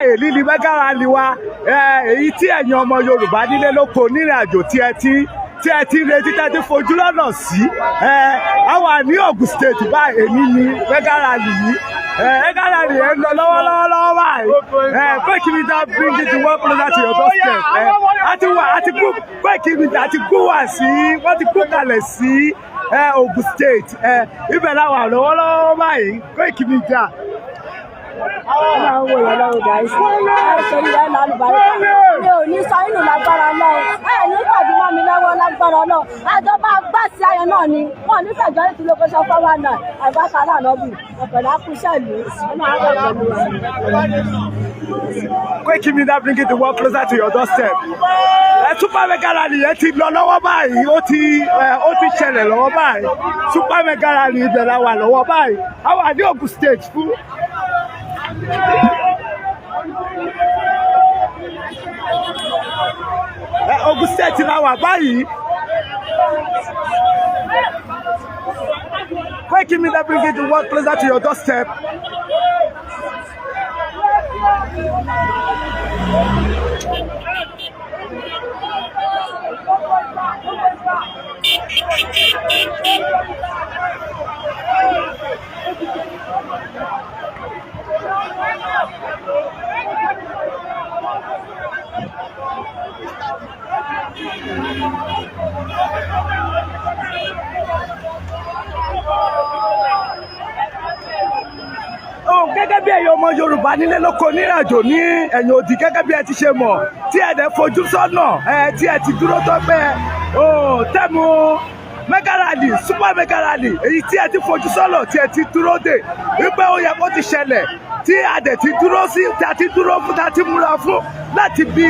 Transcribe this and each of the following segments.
Èyí ni mega rally wa èyí tí ẹ̀yin ọmọ Yorùbá nílé lóko nírìn àjò tí ẹ ti retí tẹ́ ti fojú lọ́nà sí a wà ní Ogun State báyìí. Èyí ni mega rally yìí mega rally ẹ̀ ń lọ lọ́wọ́lọ́wọ́ báyìí. Koiki Media bring it to one closer to your doorstep. àti kú Koiki Media àti kú wá sí wọ́n ti kú kalẹ̀ sí Ogun State ibẹ̀ la wà lọ́wọ́lọ́wọ́ báyìí. Koiki Media. Ọlọ́run wò lọ́wọ́ guys. Ṣèyí rẹ̀ lọ́nu bàrẹ́kà. Mi ò ní sọ inú lágbára náà. Ní pàdé mọ́ mi lọ́wọ́ lágbára náà. Àjọba gbà sí ayọ̀ náà ni. Wọ́n ní fẹ̀jọ́ ní tìlú kọ́ṣọ́ fọ́wọ́ náà. Àgbàkà náà lọ́bì. Ọ̀pẹ̀lá kú sẹ́ẹ̀lì. Ọmọ àwọn ọ̀pẹ̀lú wa. Koiki Media bring it the world closer to your doorstep. Super mega rally yẹn ti lọ lọ́wọ́ báyìí. Ó ti ṣẹlẹ̀ lọ́wọ́ báyìí. Super mega rally ibẹ̀ la wà lọ́wọ́ báyìí. A wà ní Ogun State fún. Ogun State la wà báyìí. Koiki Media bring it the world closer to your doorstep. Gẹ́gẹ́ bí ẹ̀yin ọmọ Yorùbá nílé lóko nírìnàjò ní ẹ̀yìn òdì gẹ́gẹ́ bí ẹ ti ṣe mọ̀ tí ẹ dẹ̀ fojú sọ́nà tí ẹ ti dúró tó pẹ́ tẹ́mu mega rally super mega rally èyí tí ẹ ti fojú sọ́nà tí ẹ ti dúró dè wípé ó yẹ kó ti ṣẹlẹ̀ tí a dẹ̀ ti dúró sí tí a ti dúró fún tí a ti múra fún láti bí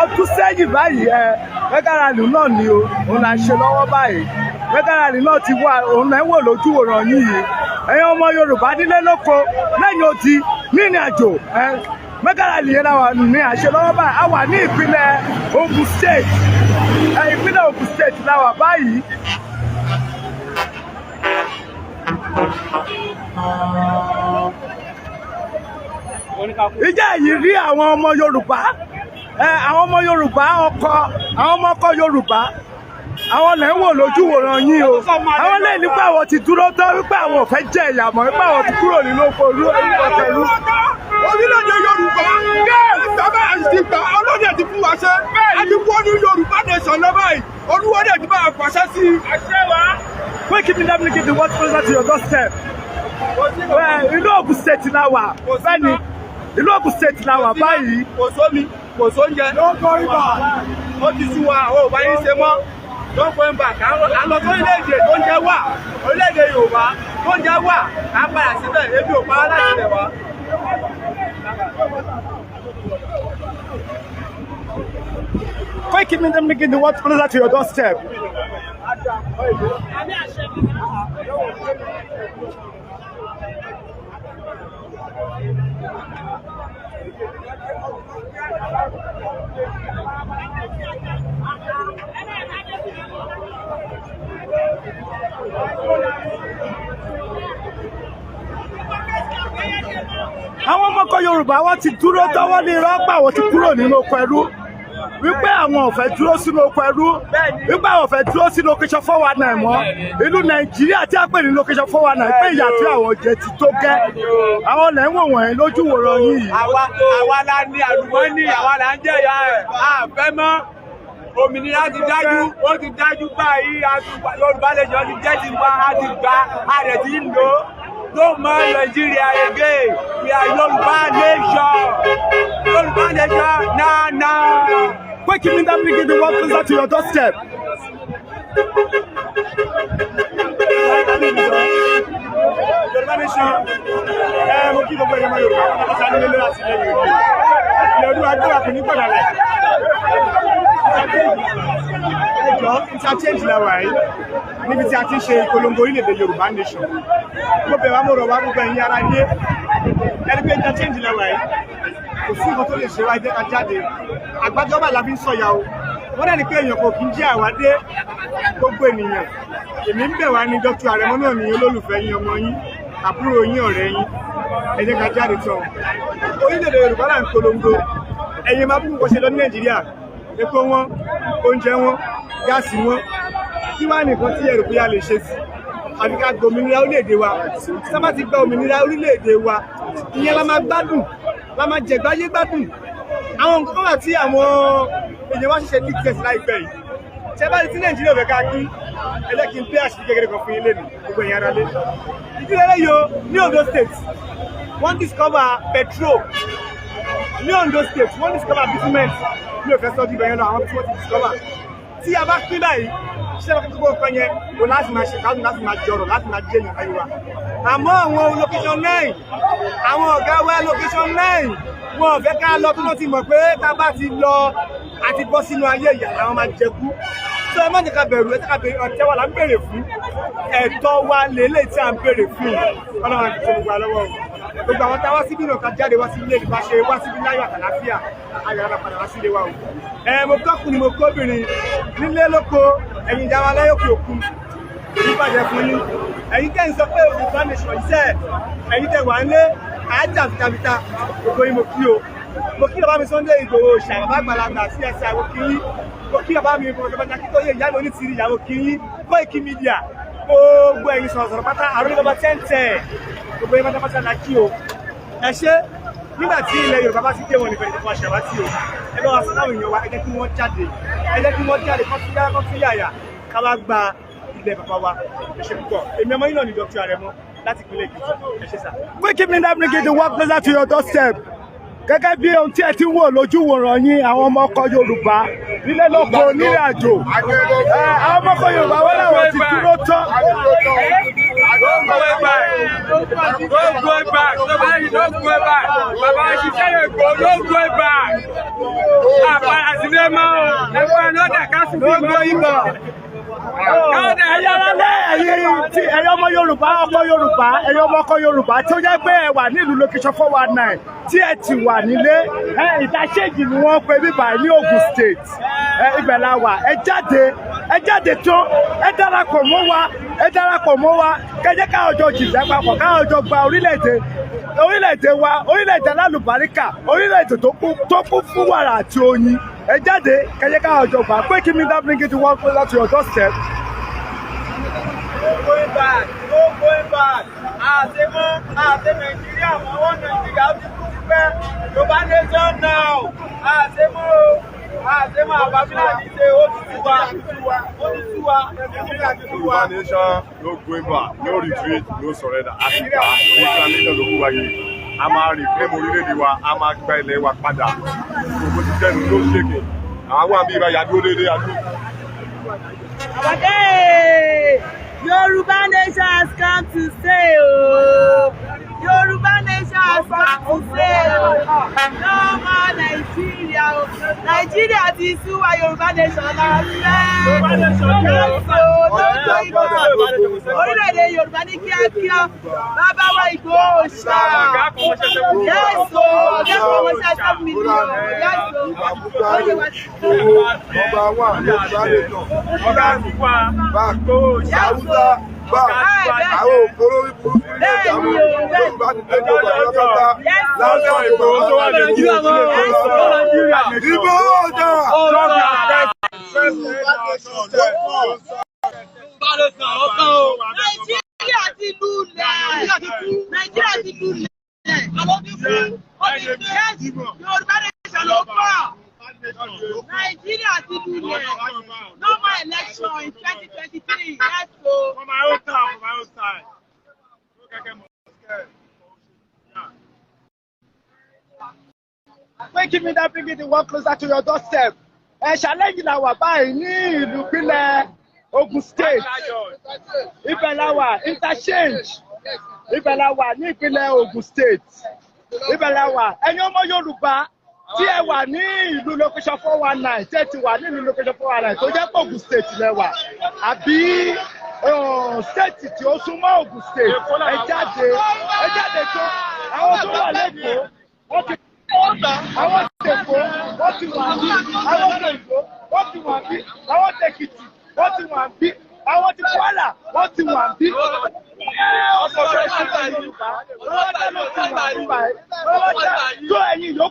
ọdún sẹ́yìn báyìí mega rally náà ni òun là ń ṣe lọ́wọ́ báyìí. Mega rally náà ti wà òun náà ń wò lójú wòran yìí. Ẹ̀yin ọmọ Yorùbá nílé lóko lẹ́yìn odi nírìn àjò mega rally yẹn náà ní àṣẹ lọ́wọ́ báyìí. A wà ní ìpínlẹ̀ Ogun State ìpínlẹ̀ Ogun State la wà báyìí. Ìjẹ́ yìí rí àwọn ọmọ Yorùbá ọmọ ọkọ Yorùbá àwọn lè ń wò lójú wòran yín o. Àwọn lè nípa àwọn ti dúró tán wípé àwọn ò fẹ́ jẹ ìyà mọ́ wípé àwọn ti kúrò nínú oko pẹ̀lú. Orílẹ̀-èdè Yorùbá sábà àti gbà ọlọ́dẹ ti fún wa ṣe àti wọ́n ní Yorùbá nation lọ báyìí olúwọ́dẹ ti bá a pàṣẹ sí i. Koiki Media bring it the world closer to your doorstep. Ìlú Ogun State la wà bẹ́ẹ̀ni ìlú Ogun State la wà báyìí. Kò sómi kò sóúnjẹ ó ti sú wa àwọn ò bá yín ṣe mọ́. Don't go back. Àlọ́ tó orílẹ̀-èdè tó ń jẹ́ wà orílẹ̀-èdè Yorùbá tó ń jẹ́ wà ká padà síbẹ̀ ebi ò parọ́ láti ilẹ̀ wa. Koiki Media making the world closer to your doorstep. Àwọn ọmọ ọkọ Yorùbá wọ́n ti dúró tọ́wọ́ ní rọ́pà wọ́n ti kúrò nínú oko ẹrú wípé àwọn ò fẹ́ dúró sínú oko ẹrú wípé àwọn ò fẹ́ dúró sínú location 419 mọ́ ìlú Nàìjíríà tí a pè ní location 419 pé ìyà tí àwọn jẹ ti tó gẹ́ àwọn lẹ́ ń wò wọ̀nyí lójú wòran yìí. Àwa la ní àlùmọ́ọ́nì àwa là ń jẹ̀yà ẹ̀ àfẹ́ mọ́ òmìnira ti dájú ó ti dájú báyìí Yorùbá nation ti jẹ́ ti wá a ti gbà a rẹ̀ ti ń lò ó. No more Nigeria again. We are Yoruba nation. Yoruba nation now. Koiki Media bring the world closer to your doorstep. Yoruba nation. Mo kí gbogbo ẹ̀yọ́ Yorùbá wọn kọ́ sáré lélẹ́ láti lẹ́yìn ìlú. Ilẹ̀ Olúwa gbé wà kò ní gbọ̀dọ̀ rẹ̀. Ẹjọ́ interchange la wà yìí níbi tí a ti ń ṣe ìpolongo orílẹ̀-èdè Yorùbá nation. Mo bẹ̀ wá mo rọ̀ wá gbogbo ẹ̀yin ará ilé ẹni pé interchange la wà yìí kò sí nǹkan tó lè ṣe wá jẹ́ ká jáde àgbájọba la fi ń sọ̀yà o wọ́n dẹ̀ ní pé èèyàn kò kí ń jẹ́ àwádé gbogbo ènìyàn èmi ń bẹ̀ wá ní Dr. Aremo náà ní olólùfẹ́ yín ọmọ yín àbúrò yín ọ̀rẹ́ yín ẹ jẹ́ ká jáde tán orílẹ̀-èdè Yorùbá là ń polongo ẹ̀yin máa bú nǹkan ṣe lọ ní Nàìjíríà epo wọn oúnjẹ wọn gáàsì wọn kí wá nìkan tí ẹ̀rù bóyá lè ṣe sí àfi ká gba òmìnira orílẹ̀-èdè wa sábà ti gba òmìnira orílẹ̀-èdè wa ìyẹn la máa gbádùn la máa jẹ̀gbáyé gbádùn àwọn nǹkan wà tí àwọn èèyàn wá ṣiṣẹ́ dictate láìpẹ́ yìí ṣe bá rí tí Nàìjíríà fẹ́ ká kí ẹlẹ́kìn pé àṣírí kékeré kan fún yín lé ní gbogbo èèyàn ara lé ìdílé lẹ́yọ ní Ondo State wọ́n discover petrol ní Ondo State wọ́n discover bitumen ní òfẹ́ sọ́jú ìbẹ̀yẹn lọ àwọn tí wọ́n ti discover tí a bá pín báyìí ṣé wọ́n kí gbogbo nǹkan yẹn kò láti máa ṣe káàdùn láti máa jọrọ̀ láti máa jẹ́ ìyàn ayé wa àmọ́ àwọn location 9 àwọn ọ̀gá wa location 9 wọn ò fẹ́ ká lọ tó lọ́ ti mọ̀ pé tá a bá ti lọ àti bọ́ sínú ayé ìyà làwọn máa jẹkú tó ẹ má jẹ́ ká bẹ̀rù ẹ jẹ́ ká bẹ̀rù ọ̀tẹ̀ wa là ń béèrè fún ẹ̀tọ́ wa lélẹ̀ tí à ń béèrè fún ọlọ́run àti tó gbogbo àlọ́wọ́ gbogbo àwọn táwa síbí náà ká jáde wá sí ilé ìbá ṣe wá síbí láyọ̀ àtàláfíà ayọ̀rọ̀ padà wá sílé wa o mo kọ́kùnrin mo kóbìnrin nílé lóko ẹ̀yin ìjà wa láyọ̀ òkè òkun èyí bàjẹ́ fún yín ẹ̀yin tẹ́ ń sọ pé Yorùbá nation iṣẹ́ ẹ̀yin tẹ́ wà ń lé àájà fìtàfìtà gbogbo yín mo kí o mo kí bàbá mi Sunday Igboho ṣàbàbà àgbàlagbà sí ẹsẹ̀ àwọn kí yín mo kí bàbá mi bọ̀dọ̀ Akíntóyè ìyá mi onítìrí ìyàwó kí yín Koiki Media gbogbo ẹ̀yin sọ̀rọ̀ pátá àrùn ìjọba tẹ́ǹtẹ̀ gbogbo yín pátápátá la kí o ẹ ṣé nígbà tí ilẹ̀ Yorùbá bá ti dé wọn nìkan ìjọba ṣàwátì o ẹ bá wa sọ láwọn èèyàn wa ẹ jẹ́ kí wọ́n jáde kọ́ sí yàyà ká wá gba ilẹ̀ bàbá wa ẹ ṣé púpọ̀ èmi ọmọ yín náà ni Dr. Aremo láti ìpínlẹ̀ Èkìtì ẹ ṣé sà. Koiki Media bring the work closer to your doorstep. Gẹ́gẹ́ bí ohun tí ẹ ti ń wò lójú wòran yín àwọn ọmọ ọkọ Yorùbá nílé lóko nílé àjò àwọn ọmọ ọkọ Yorùbá wọ́n láwọn ti dúró tán. Don't go back. Nobody don't go back. Baba ṣiṣẹ́ Èkó don't go back. Àpá àtìlẹ́mọ́ o. Ẹgbẹ́ anọ́dà kásìkò ìgbà. Ẹ̀yin ọmọ Yorùbá ọkọ Yorùbá ẹ̀yin ọmọ ọkọ Yorùbá tí ó jẹ́ pé ẹ wà nílùú location 419 tí ẹ ti wà nílé ìdáṣẹ́jì ni wọ́n pe bíbà ní Ogun State ibẹ̀ la wà ẹ jáde tán ẹ darapọ̀ mọ́ wa kẹjẹ́ káwọn jọ jìjà papọ̀ káwọn jọ gba orílẹ̀-èdè wa orílẹ̀-èdè alálùbáríkà orílẹ̀-èdè tó kún fún wàrà àti oyin ẹ jáde kẹjẹ́ káwọn jọ gbà Koiki Media bring it to work closer to your doorstep. No going back. Àti Nàìjíríà mọ́ wọ́n Nàìjíríà ó ti kú sí pẹ́ Yorùbá nation now. Àti mọ́ àbábílà ní ṣe ó ti tú wa. Yorùbá nation no going back, no retreat, no surrender. Àtìgbà Yorùbá nation ló kú wáyé. A máa reclaim orílẹ̀-èdè wa, a máa gba ilẹ̀ wa padà. Gbogbo ti jẹ́nu ló ṣèké. Àwọn àmì ìbáyà dúró déédéé àdúrà. Yoruba nation has come to stay, oh. Yoruba nation has come to stay, oh. No more Nigeria, oh. Nigeria ti sú wa Yoruba nation náà fẹ́. Orílẹ̀-èdè Yorùbá ní kíákíá, bàbá wa Ìgbòho ṣá. Yẹ́sò, kẹ́kọ̀ọ́ wọn ṣe 7 million. Yẹ́sò, Number 1, Yorùbá nation. Àwọn òkúrò ìbò Yorùbá ti tẹ́jọ́ pátápátá láwọn Ìgbòho tó wà Nàìjíríà ìbò ọjà. Nàìjíríà ti lulẹ̀. Àwọn ti fún Yorùbá nation ló pọ̀. Nigeria ti lulẹ̀. No more election in 2023. Let's go. For my own time. Koiki Media bring the work closer to your doorstep. Challenge la wà báyìí ní ìlú ìpínlẹ̀ Ogun State. Ibẹ̀ la wà interchange. Ibẹ̀ la wà ní ìpínlẹ̀ Ogun State. Ibẹ̀ la wà ẹ̀yin ọmọ Yorùbá tí ẹ wà ní ìlú location 419 tí ẹ ti wà ní ìlú location 419 tó jẹ́ pé Ogun State lẹ́wà àbí state tí ó súnmọ́ Ogun State ẹ jáde tó àwọn tó wà lẹ́kọ̀ọ́ wọ́n ti àwọn tẹ̀kọ́ wọ́n ti wà bí àwọn tẹ̀kọ́ wọ́n ti wà bí àwọn tẹ̀kìtì wọ́n ti wà bí àwọn ti Kwara wọ́n ti wà bí.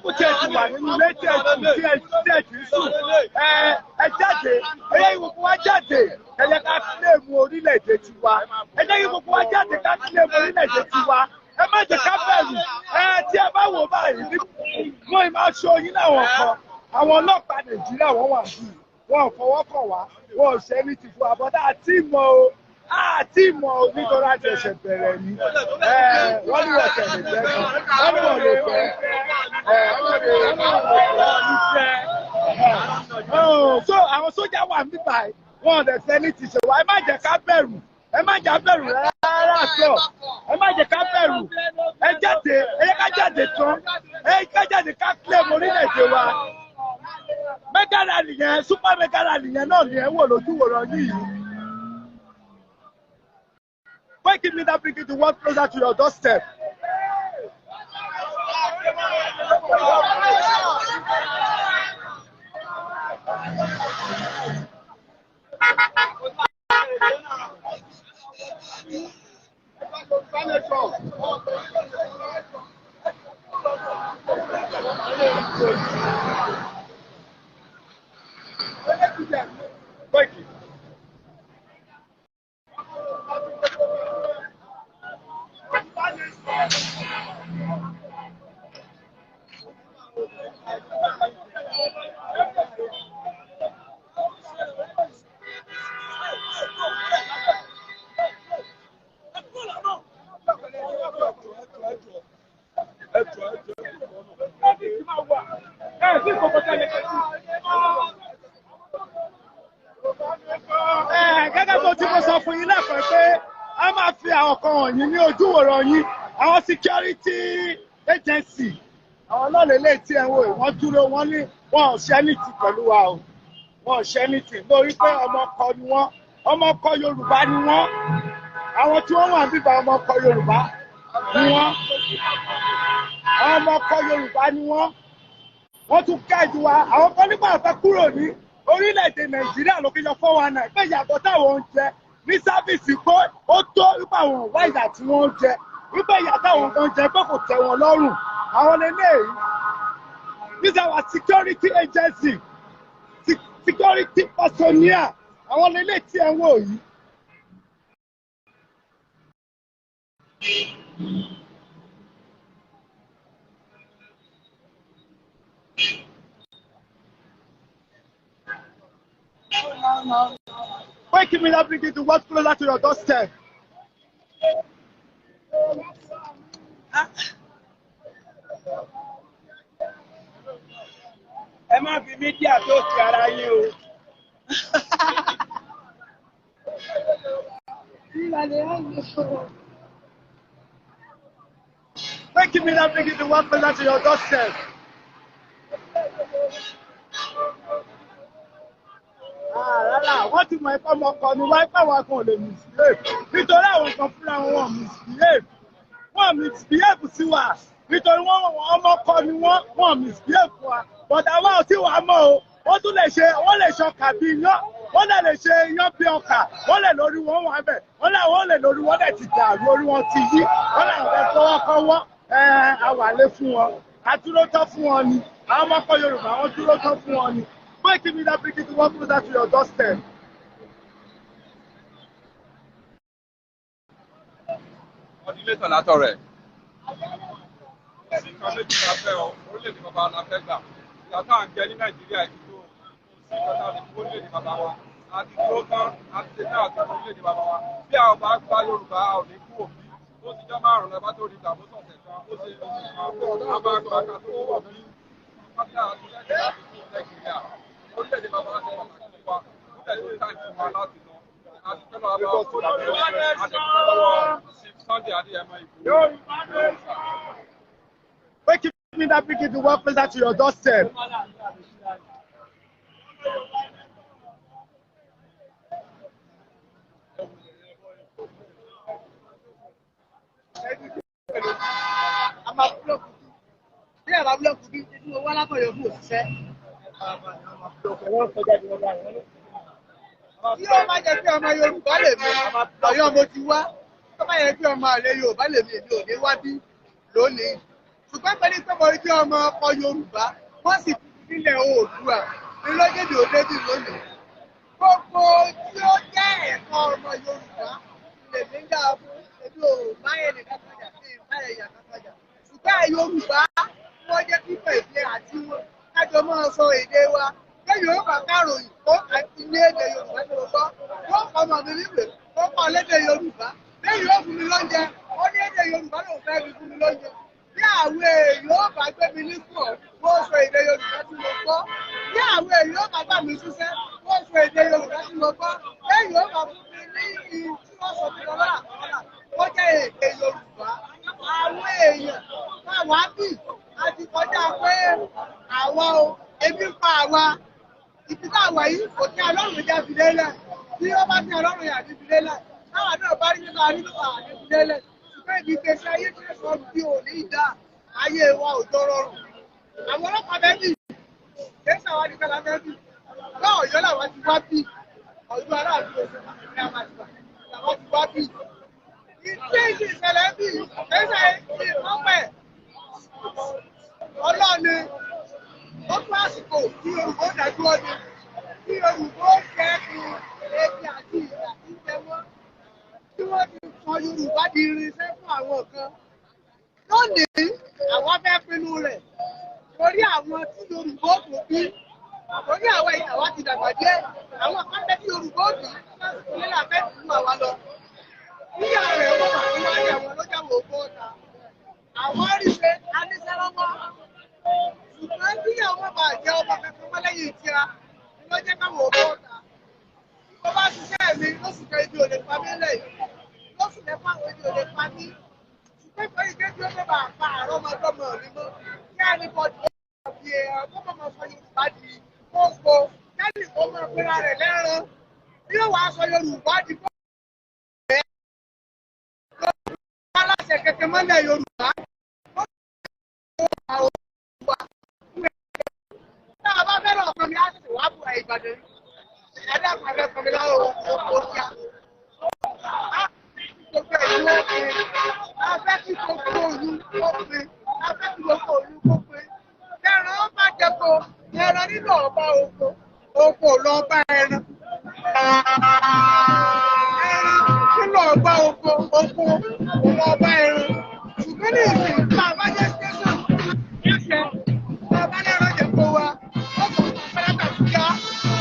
kúkú tí ẹ ti wà nínú ilé tí ẹ ti sùn ẹ jáde ẹ yẹ kí gbogbo wa jáde ẹ yẹ ká kílèmù orílẹ̀-èdè tiwa ẹ yẹ kí gbogbo wa jáde ká kílèmù orílẹ̀-èdè tiwa ẹ má jẹ́ ká bẹ̀rù tí ẹ bá wò báyìí wọ́n ì máa ṣọ́ yín láwọn kan àwọn ọlọ́pàá Nàìjíríà wọ́n wà bí wọn ò fọwọ́ kàn wá wọn ò ṣe ní ti fún àbọ̀dá àti ìmọ̀ o àti ìmọ̀ o nítorí àti ẹ̀ṣẹ̀ bẹ̀rẹ̀ ni wọ́n ní wọ́n tẹ̀lé bẹ́ẹ̀ wọ́n ní wọ́n lè bẹ́ẹ̀ so àwọn sójà wà ní báyìí wọn ò dẹ̀ fẹ́ ní ti ṣe wá ẹ má jẹ́ ká bẹ̀rù ẹ má jà bẹ̀rù rárá sọ ẹ má jẹ́ ká bẹ̀rù ẹ jáde ẹ yẹ ká jáde tán ẹ ká jáde ká kílẹ̀ orílẹ̀-èdè wa mega rally yẹn super mega rally yẹn náà ni ẹ wò lójú wòran yìí. Why keep me that bring the world closer to your doorstep? Thank you. Gẹ́gẹ́ bó ti mo sọ fún yín lẹ́kọ̀ọ́ pé a máa fi àwọn kan hàn yín ní ojú wòran yín àwọn security agency àwọn náà lélẹ̀ tí ẹ wò wọ́n dúró wọ́n ní wọn ò ṣe anything pẹ̀lú wa o wọn ò ṣe anything lórí pé ọmọ ọkọ ni wọ́n ọmọ ọkọ Yorùbá ni wọ́n àwọn tí wọ́n wà bíbá ọmọ ọkọ Yorùbá ni wọ́n ọmọ ọkọ Yorùbá ni wọ́n tún káàdì wa àwọn kan nígbà fẹ́ kúrò ní orílẹ̀-èdè Nàìjíríà lókèjọ 419 pé ìyàtọ̀ táwọn ń jẹ ní sáfìsì pé ó tó wípé àwọn ọ̀wá ìyà tí wọ́n ń jẹ wípé ìyà táwọn kan jẹ pé kò tẹ́ wọn lọ́rùn àwọn lélẹ́yìí. This is our security agency security personnel àwọn lélẹ́yìí tí ẹ ń wò yìí. Why keep me that bringing the world closer to your doorstep? Ẹ má fi mídíà tó ti ara yín o. Why keep me that bringing the world closer to your doorstep? Rárá, wọ́n ti mọ ẹ̀kọ́ ọmọkọ ni wáyé pé àwọn kan ò lè misbehave nítorí àwọn kan fúnra wọn misbehave sí wa nítorí ọmọkọ ni wọ́n misbehave fún wa bọ̀dà wa ò tí wà á mọ̀ o wọ́n tún lè ṣe ọkà bí iyán wọ́n lè ṣe iyán bí ọkà wọ́n lè lórí wọn wà bẹ̀ wọ́n lè lórí wọn dẹ̀ ti dàrú orí wọn ti yí wọ́n lè fẹ́ fọwọ́kọ́wọ́ àwàlé fún wọn àdúrótọ́ fún wọn ni àwọn ọmọkọ Yorùbá wọn dúrótọ́ fún wọn ni. Why keep me that bring it to work closer to your doorstep? Ọdún mẹ́tàn látọ̀ rẹ̀. Ìkan méjì la fẹ́ ọ, orílẹ̀-èdè bàbá la fẹ́ gbà. Ìyá tá à ń jẹ ní Nàìjíríà ti tó sí ìjọba àti orílẹ̀-èdè bàbá wa. A ti tó tán, a ti ṣe náà àti orílẹ̀-èdè bàbá wa. Bí àwọn bá gba Yorùbá, a ò ní kú òbí. Ó ti jọ́ márùn-ún lẹ́bàá tó rí ìdààmú sọ̀tẹ̀ tán. Ó ṣe a máa gba ká tó wọ̀ bí. Pátá àti lẹ́yìn láti fún Nàìjíríà. Orílẹ̀-èdè bàbá wa ti wà láti wá. Ó tẹ̀lé ó tàì fún wa láti lọ. A ti fẹ́ lọ́wọ́ bá kó lọ́wọ́ Sunday Adéyẹmọ ìbò. Why keep me that bring it to work closer to your doorstep? Bí àbá búlọ́ọ̀kù bí tí mo wá lápọ̀yọ̀ fún òṣìṣẹ́. Tí ó máa jẹ́ pé ọmọ Yorùbá lè mi, Ọ̀yọ́ mo ti wá. Tó bá yẹ pé ọmọ àlè Yorùbá lè mi, èmi ò ní wá bí lónìí. ṣùgbọ́n pẹ̀lú pé mo rí bí ọmọ ọkọ Yorùbá wọ́n sì fi nílẹ̀ Oòduà ní lójúdì òdebì lónìí. Gbogbo tí ó jẹ́ ẹ̀kọ́ ọmọ Yorùbá lè ní dá fún ebi ò báyẹ̀ nìkan kọjá sí ìbáyẹ̀ ìyá kan kọjá. Ṣùgbọ́n Yorùbá wọ́n jẹ́ pípẹ́ ìfẹ́ àti wọn kájọ máa sọ èdè wa. Ṣé Yorùbá káròyìn ó àti ní èdè Yorùbá ní ọgbọ́? Wọ́n kọ́ ọmọ mi níwèé, ó kọ́ lédè Yorùbá. Lẹ́yìn ó fún mi lóúnjẹ, ó ní èdè Yorùbá lòun fẹ́ fi fún mi lóúnjẹ. Bí àwọn èèyàn ó bá gbé mi ní fún ọ, wọ́n sọ èdè Yorùbá tí mo gbọ́. Bí àwọn èèyàn ó bá bá mi ṣiṣẹ́, wọ́n sọ èdè Yorùbá tí mo gbọ́. Lẹ́yìn ó bá fún mi ní tí wọ́n sọ fún ọlọ́rà kọ́lá, ó jẹ́ èdè Yorùbá. Àwọn èèyàn máa wá bì àti kọjá pé àwa o, ebi ń pa àwa. Ibi táwa yìí kò tí Ọlọ́run jẹ́ fi lélẹ̀. Bí ó bá tí Ọlọ́run yà ní fi lélẹ̀, táwa náà bá rí nípa nínú àní fi lélẹ̀. Ṣùgbọ́n ibi ìgbésí ayé tí sọ bí ò ní ìdá ayé wa ò jọ rọrùn. Àwọn ọlọ́pàá bẹ́ẹ̀ bì, kéésà wa ní kálá bẹ́ẹ̀ bì. Bá Ọ̀yọ́ làwọn ti wá bì. Ọ̀yọ́ aráàlú òṣèlú ní àmàlùbà làwọn ti wá bì. Ìdí ìṣẹ̀lẹ̀ bì, kéésà ìfọ́pẹ̀. Ọlọ́ni ó tún àsìkò tí Yorùbá ó dájú ọdún, tí Yorùbá ó kẹ́kùn ebi àti ìyà tí ń jẹ wọ́n, tí wọ́n ti sọ Yorùbá di irinṣẹ́ fún àwọn kan. Lónìí, àwọn fẹ́ pinnu rẹ̀ torí àwọn tí Yorùbá ó tó bí, torí àwọn ìyàwó ti dàgbà díẹ̀, àwọn kan fẹ́ tí Yorùbá ó bí, nílà fẹ́ tìlú àwa lọ. Níyà rẹ̀ wọ́n wà ní wáyé àwọn lọ́jà wò ó ọ̀tá. Àwọn rí pé a ní sẹ́lọ́mọ́. Ṣùgbọ́n tí àwọn bá jẹ́ ọmọ kankan mọ́ lẹ́yìn ìtira, ni ló jẹ́ káwọn ò bọ́ ọ̀tá. Tó bá ṣiṣẹ́ mi, lóṣù kan ibi ò lè pa mí lẹ́yìn. Lóṣù mẹ́fà àwọn ibi ò lè pa mí. Ṣùgbọ́n ìfẹ́ ìgbé tí ó fẹ́ bá pa àárọ̀ ọmọdọ́mọ mi mọ́. Kí á ní bọ́dì ó fi ọgbọ́n mọ́ sọ Yorùbá di gbogbo. Kẹ́lì kó máa pera rẹ̀ lẹ́ran. Bí ó wàá sọ Yorùbá di gbogbo. Aláṣẹ kẹ̀kẹ́ mọ́lẹ̀ Yorùbá. Tá a bá fẹ́ràn ọkàn mi, á sì wá bùrà Ìbàdàn. Ẹ̀dá àpàdé ọkàn mi láwọn òkúta. Gbogbo ìlú ọkùnrin. A fẹ́ kí gbogbo òlu ọkùnrin. A fẹ́ kí gbogbo òlu ọkùnrin. Ẹran ó bá jẹ́ko. Ẹran nínú ọba oko. Oko lọ bá ẹran. Ẹran nínú ọba oko. Oko lọ bá ẹran. Ṣùgbọ́n ní ìsìn tí a bá jẹ́ station, ẹ̀ṣẹ̀ tí a bá lẹ́rọ jẹ́ kó wa, ó kò tó fẹ́rẹ́ tàbí já,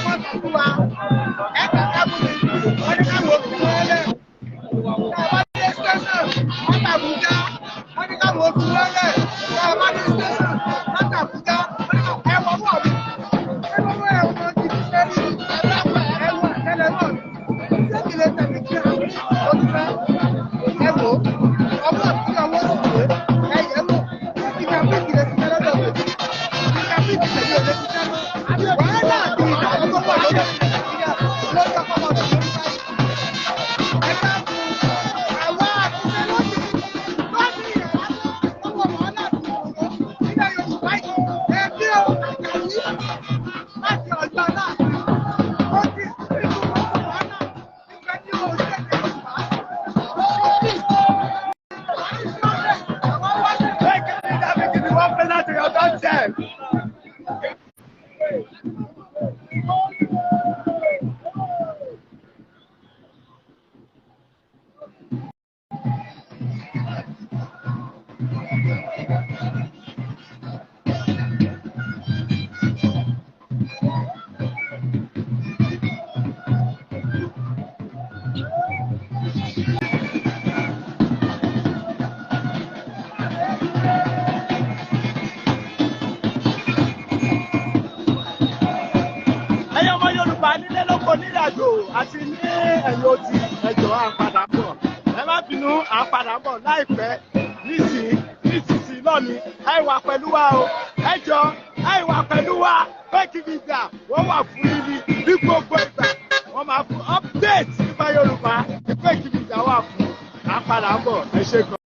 wọ́n sọ fún wa. Ẹ̀ka tábùlì, wọ́n ní káwọn òfin wọlé. Tí a bá jẹ́ station, wọ́n tàbí já, wọ́n ní káwọn òfin wọlé. Tí a bá jẹ́ station, wọ́n tàbí já, wọ́n ní káwọn ẹ̀wọ̀n wọ̀ mí. Ẹ̀wọ̀n ẹ̀wọ̀n ti fi ṣe rí ẹ̀wọ̀n tẹ́lẹ̀ náà. Ṣé kí lè tẹ̀lé kí àwọn òṣìṣẹ́ ẹ̀wọ̀n ọmọ tí ọwọ́ sì wé ẹ̀yẹ́ wò ìgbà bí ìdílé ti tẹ́lẹ̀ lọ́wọ́ ìgbà bí ìdílé ti tẹ́lẹ̀ lọ́wọ́ wàhálà àti ìdàgbàsókè tó wà lórí Nàìjíríà lórí ọkọ̀ ọ̀dọ̀ lórí báyìí. Ẹ̀ka àwa àtúnṣe lónìí lónìí ìyàwó ọwọ́ wàhálà àti ìṣòro nílẹ̀ Yorùbá yìí ẹbí o àjàyí láti ọjọ́ náà ó ti ìlú ọkọ̀ wàhálà nígbà tí ó ṣe Yorùbá. One penalty, you're done, Jeff. Ọmọ Yorùbá nílé lóko nílàjò àti ní ẹ̀yìn odi ẹjọ́ à ń padà bọ̀. Ẹ má bínú à ń padà bọ̀ láìpẹ́ nísinsìnyí lọ́ni. Ẹ wà pẹ̀lú wa o. Ẹjọ́ ẹ wà pẹ̀lú wa. Fake media wọ́n wà fún yín ní gbogbo ìgbà. Wọ́n máa fún update nípa Yorùbá. Fake media wà fún. À ń padà bọ̀. Ẹ ṣé gan.